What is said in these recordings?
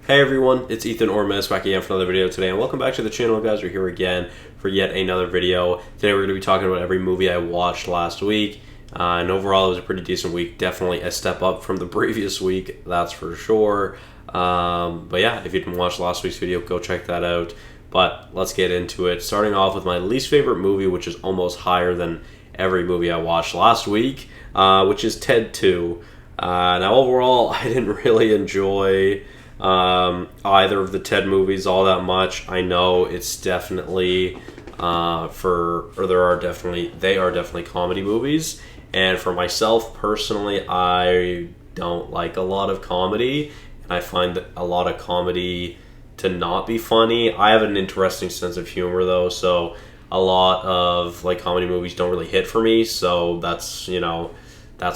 Hey everyone, it's Ethan Ormes back again for another video today, and welcome back to the channel, guys. We're here again for yet another video. Today we're going to be talking about every movie I watched last week, and overall it was a pretty decent week. Definitely a step up from the previous week, that's for sure. But yeah, if you didn't watch last week's video, go check that out. But let's get into it. Starting off with my least favorite movie, which is almost higher than every movie I watched last week, which is Ted 2. Now overall, I didn't really enjoy either of the Ted movies all that much. I know it's definitely they are definitely comedy movies, and for myself personally, I don't like a lot of comedy, and I find that a lot of comedy to not be funny. I have an interesting sense of humor though, so a lot of like comedy movies don't really hit for me, so that's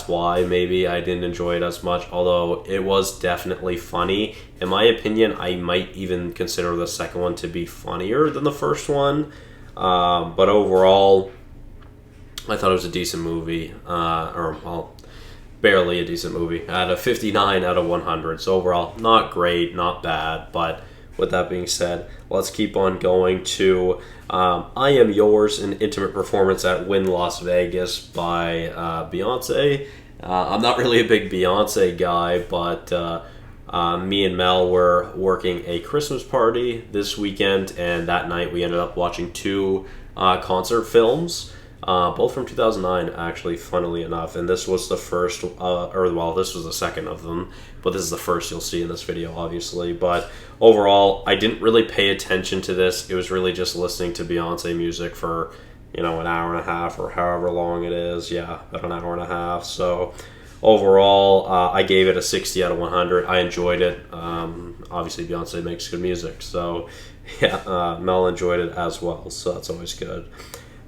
why maybe I didn't enjoy it as much, although it was definitely funny. In my opinion, I might even consider the second one to be funnier than the first one. But overall, I thought it was a decent movie. Barely a decent movie. I had a 59 out of 100. So overall, not great, not bad, but with that being said, let's keep on going to I Am Yours, an intimate performance at Wynn Las Vegas by Beyonce. I'm not really a big Beyonce guy, but me and Mel were working a Christmas party this weekend, and that night we ended up watching two concert films. Both from 2009, actually, funnily enough. And this was the first, this was the second of them, but this is the first you'll see in this video, obviously. But overall, I didn't really pay attention to this. It was really just listening to Beyonce music for, an hour and a half or however long it is. Yeah, about an hour and a half. So overall, I gave it a 60 out of 100. I enjoyed it. Obviously, Beyonce makes good music. So, yeah, Mel enjoyed it as well. So that's always good.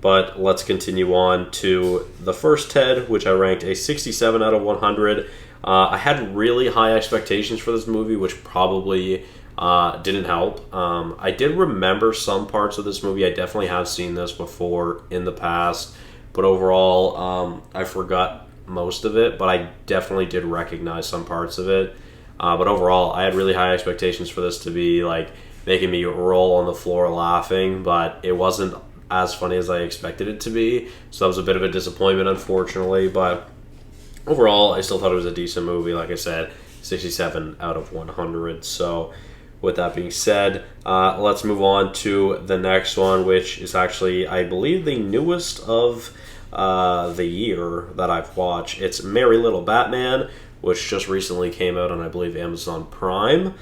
But let's continue on to the first Ted, which I ranked a 67 out of 100. I had really high expectations for this movie, which probably didn't help. I did remember some parts of this movie. I definitely have seen this before in the past. But overall, I forgot most of it. But I definitely did recognize some parts of it. But overall, I had really high expectations for this to be like making me roll on the floor laughing. But it wasn't as funny as I expected it to be, so that was a bit of a disappointment, unfortunately. But overall, I still thought it was a decent movie. Like I said, 67 out of 100. So with that being said, let's move on to the next one, which is actually, I believe, the newest of the year that I've watched. It's Merry Little Batman, which just recently came out on, I believe, Amazon Prime.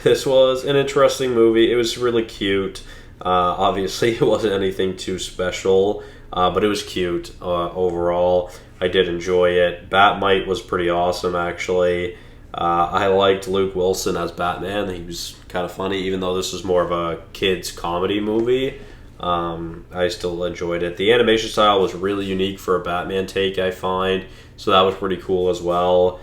This was an interesting movie. It was really cute. Obviously, it wasn't anything too special, but it was cute overall. I did enjoy it. Batmite was pretty awesome, actually. I liked Luke Wilson as Batman. He was kind of funny, even though this was more of a kids' comedy movie. I still enjoyed it. The animation style was really unique for a Batman take, I find, so that was pretty cool as well.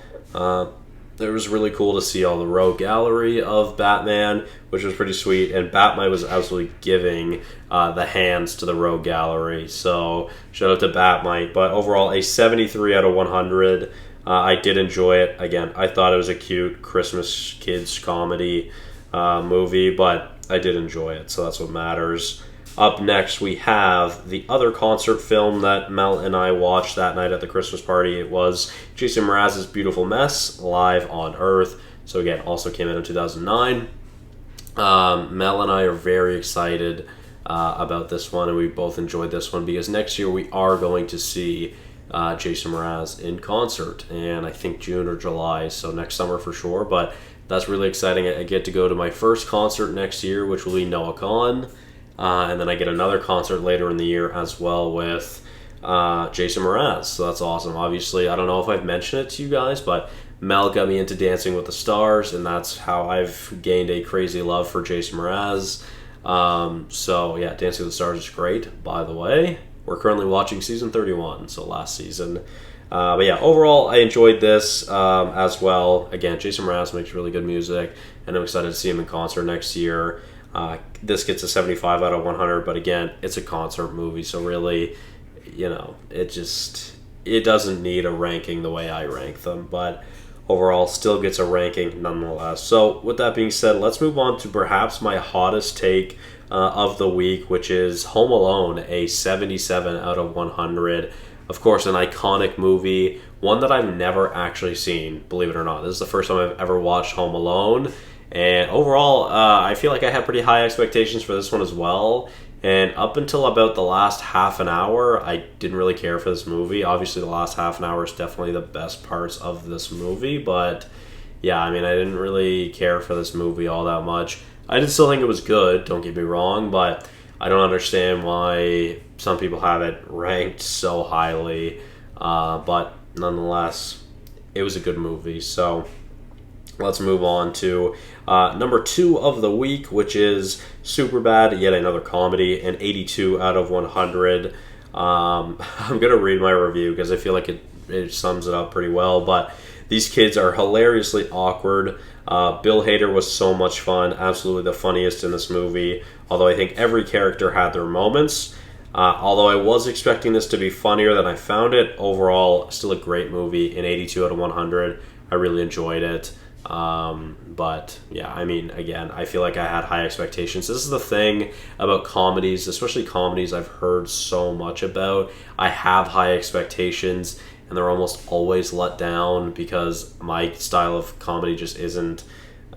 It was really cool to see all the rogue gallery of Batman, which was pretty sweet, and Batmite was absolutely giving the hands to the rogue gallery, so shout out to Batmite. But overall, a 73 out of 100. I did enjoy it. Again, I thought it was a cute Christmas kids comedy movie, but I did enjoy it, so that's what matters. Up next, we have the other concert film that Mel and I watched that night at the Christmas party. It was Jason Mraz's Beautiful Mess, Live on Earth. So again, also came out in 2009. Mel and I are very excited about this one, and we both enjoyed this one because next year we are going to see Jason Mraz in concert, and I think June or July, so next summer for sure. But that's really exciting. I get to go to my first concert next year, which will be Noah Kahan. And then I get another concert later in the year as well with Jason Mraz. So that's awesome. Obviously, I don't know if I've mentioned it to you guys, but Mel got me into Dancing with the Stars, and that's how I've gained a crazy love for Jason Mraz. So yeah, Dancing with the Stars is great, by the way. We're currently watching season 31, so last season. But yeah, overall, I enjoyed this as well. Again, Jason Mraz makes really good music, and I'm excited to see him in concert next year. This gets a 75 out of 100, but again, it's a concert movie, so really, it doesn't need a ranking the way I rank them. But overall still gets a ranking nonetheless. So with that being said, let's move on to perhaps my hottest take of the week, which is Home Alone, a 77 out of 100. Of course, an iconic movie, one that I've never actually seen, believe it or not. This is the first time I've ever watched Home Alone. And overall, I feel like I had pretty high expectations for this one as well. And up until about the last half an hour, I didn't really care for this movie. Obviously, the last half an hour is definitely the best parts of this movie. But yeah, I mean, I didn't really care for this movie all that much. I did still think it was good, don't get me wrong, but I don't understand why some people have it ranked so highly. But nonetheless, it was a good movie. So let's move on to number 2 of the week, which is Superbad, yet another comedy, an 82 out of 100. I'm going to read my review because I feel like it sums it up pretty well, but these kids are hilariously awkward. Bill Hader was so much fun, absolutely the funniest in this movie, although I think every character had their moments. Although I was expecting this to be funnier than I found it, overall, still a great movie, an 82 out of 100. I really enjoyed it. But yeah, I mean, again, I feel like I had high expectations. This is the thing about comedies, especially comedies I've heard so much about. I have high expectations, and they're almost always let down because my style of comedy just isn't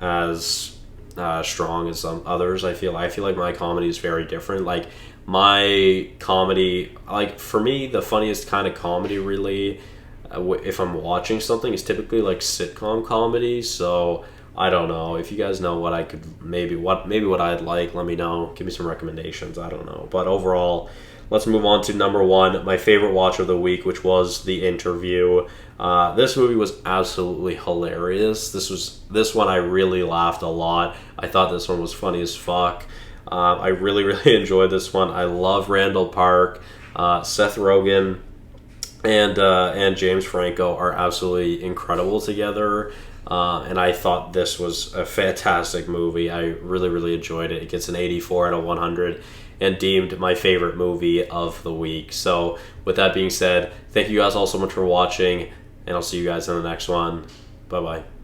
as strong as some others. I feel like my comedy is very different. Like my comedy, like for me, the funniest kind of comedy really, if I'm watching something, is typically like sitcom comedy. So I don't know if you guys know what I could maybe what I'd like. Let me know. Give me some recommendations. I don't know, but overall, let's move on to number 1, my favorite watch of the week, which was The Interview. This movie was absolutely hilarious. This one I really laughed a lot. I thought this one was funny as fuck. I really really enjoyed this one. I love Randall Park, Seth Rogen, and James Franco are absolutely incredible together. And I thought this was a fantastic movie. I really, really enjoyed it. It gets an 84 out of 100 and deemed my favorite movie of the week. So with that being said, thank you guys all so much for watching, and I'll see you guys in the next one. Bye-bye.